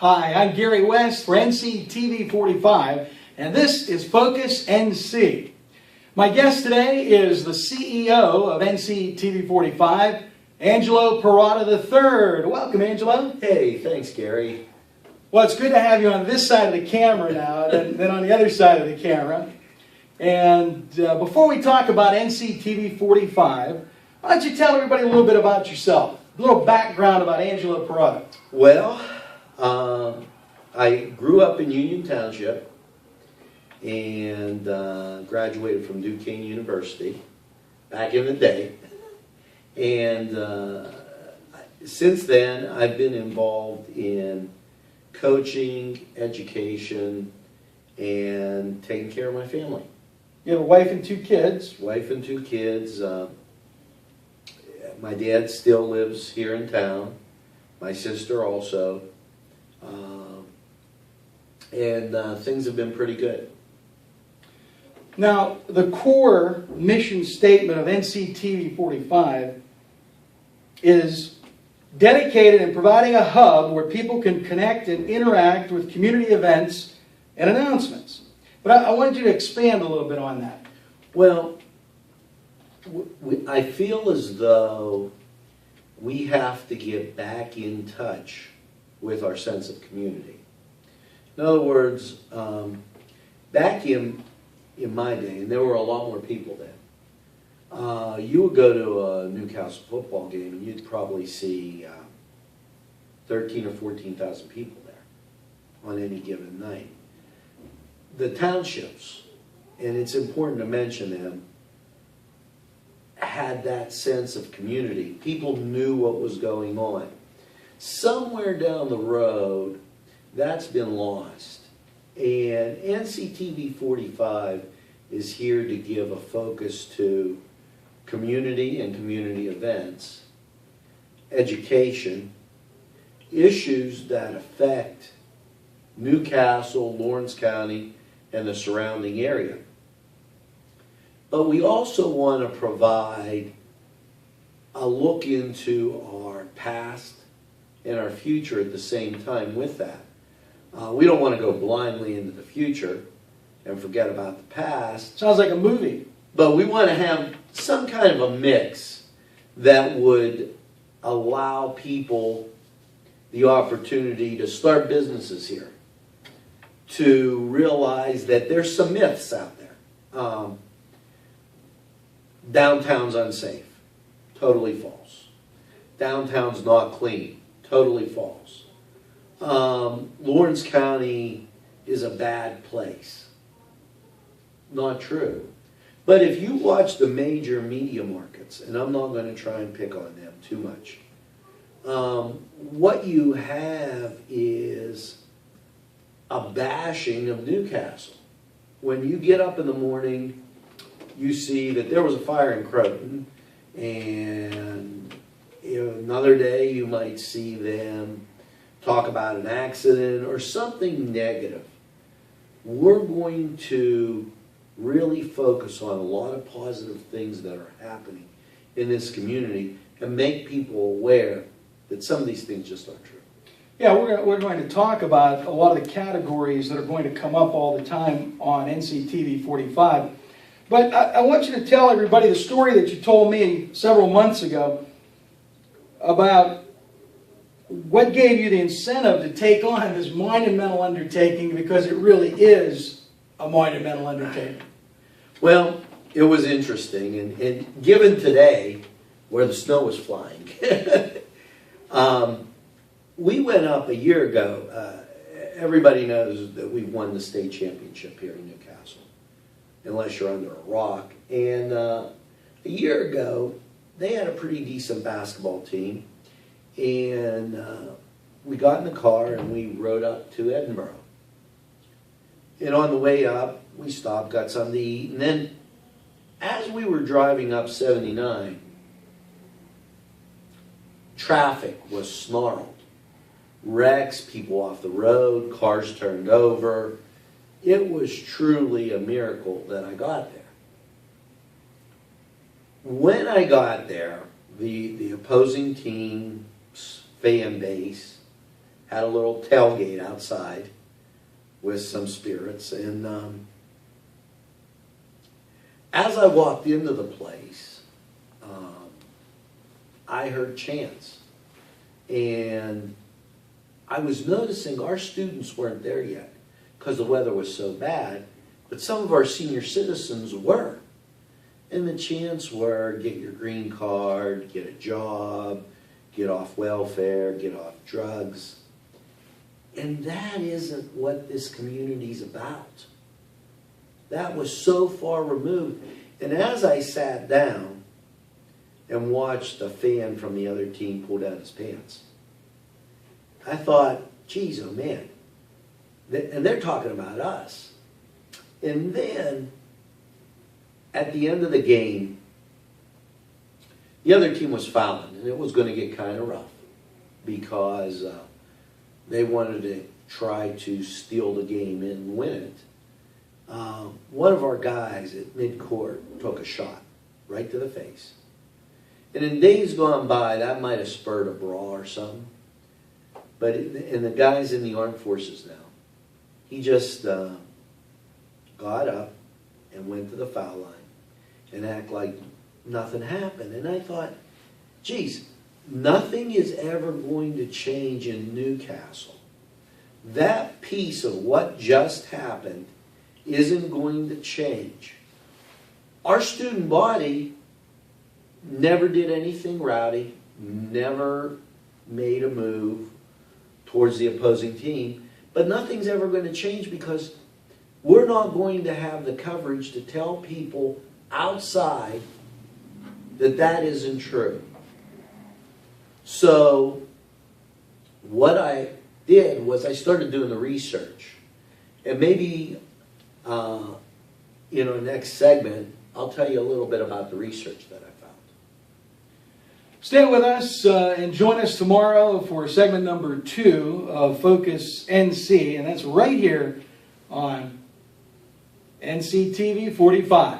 Hi, I'm Gary West for NCTV 45, and this is Focus NC. My guest today is the CEO of NCTV 45, Angelo Perrotta III. Welcome, Angelo. Hey, thanks, Gary. Well, it's good to have you on this side of the camera now than on the other side of the camera. And before we talk about NCTV 45, why don't you tell everybody a little bit about yourself? A little background about Angelo Perrotta. Well, I grew up in Union Township and graduated from Duquesne University back in the day. And since then, I've been involved in coaching, education, and taking care of my family. You have a wife and two kids. Wife and two kids. My dad still lives here in town. My sister also. And things have been pretty good. Now, the core mission statement of NCTV 45 is dedicated in providing a hub where people can connect and interact with community events and announcements. But I wanted you to expand a little bit on that. Well, I feel as though we have to get back in touch with our sense of community. In other words, back in my day, and there were a lot more people then, you would go to a Newcastle football game and you'd probably see 13 or 14,000 people there on any given night. The townships, and it's important to mention them, had that sense of community. People knew what was going on. Somewhere down the road, that's been lost. And NCTV 45 is here to give a focus to community and community events, education, issues that affect Newcastle, Lawrence County, and the surrounding area. But we also want to provide a look into our past and our future at the same time with that. We don't want to go blindly into the future and forget about the past. Sounds like a movie. But we want to have some kind of a mix that would allow people the opportunity to start businesses here, to realize that there's some myths out there. Downtown's unsafe. Totally false. Downtown's not clean. Totally false. Lawrence County is a bad place. Not true. But if you watch the major media markets, and I'm not going to try and pick on them too much, what you have is a bashing of Newcastle. When you get up in the morning, you see that there was a fire in Croton, and another day you might see them talk about an accident or something negative. We're going to really focus on a lot of positive things that are happening in this community and make people aware that some of these things just aren't true. Yeah, we're going to talk about a lot of the categories that are going to come up all the time on NCTV 45. But I want you to tell everybody the story that you told me several months ago about what gave you the incentive to take on this monumental undertaking, because it really is a monumental undertaking. Well, it was interesting, and given today, where the snow was flying, we went up a year ago. Everybody knows that we won the state championship here in Newcastle, unless you're under a rock. And a year ago, they had a pretty decent basketball team. And we got in the car and we rode up to Edinburgh. And on the way up, we stopped, got something to eat. And then as we were driving up 79, traffic was snarled. Wrecks, people off the road, cars turned over. It was truly a miracle that I got there. When I got there, the opposing team's fan base had a little tailgate outside with some spirits. And as I walked into the place, I heard chants. And I was noticing our students weren't there yet because the weather was so bad, but some of our senior citizens were. And the chants were, get your green card, get a job, get off welfare, get off drugs. And that isn't what this community's about. That was so far removed. And as I sat down and watched a fan from the other team pull down his pants, I thought, geez, oh man. And they're talking about us. And then, at the end of the game, the other team was fouling, and it was going to get kind of rough because they wanted to try to steal the game and win it. One of our guys at midcourt took a shot right to the face. And in days gone by, that might have spurred a brawl or something. But and the guy's in the armed forces now. He just got up and went to the foul line and act like nothing happened. And I thought, geez, nothing is ever going to change in Newcastle. That piece of what just happened isn't going to change. Our student body never did anything rowdy, never made a move towards the opposing team, but nothing's ever going to change because we're not going to have the coverage to tell people outside that that isn't true. So what I did was I started doing the research. And maybe, next segment, I'll tell you a little bit about the research that I found. Stay with us and join us tomorrow for segment number 2 of Focus NC, and that's right here on NCTV 45.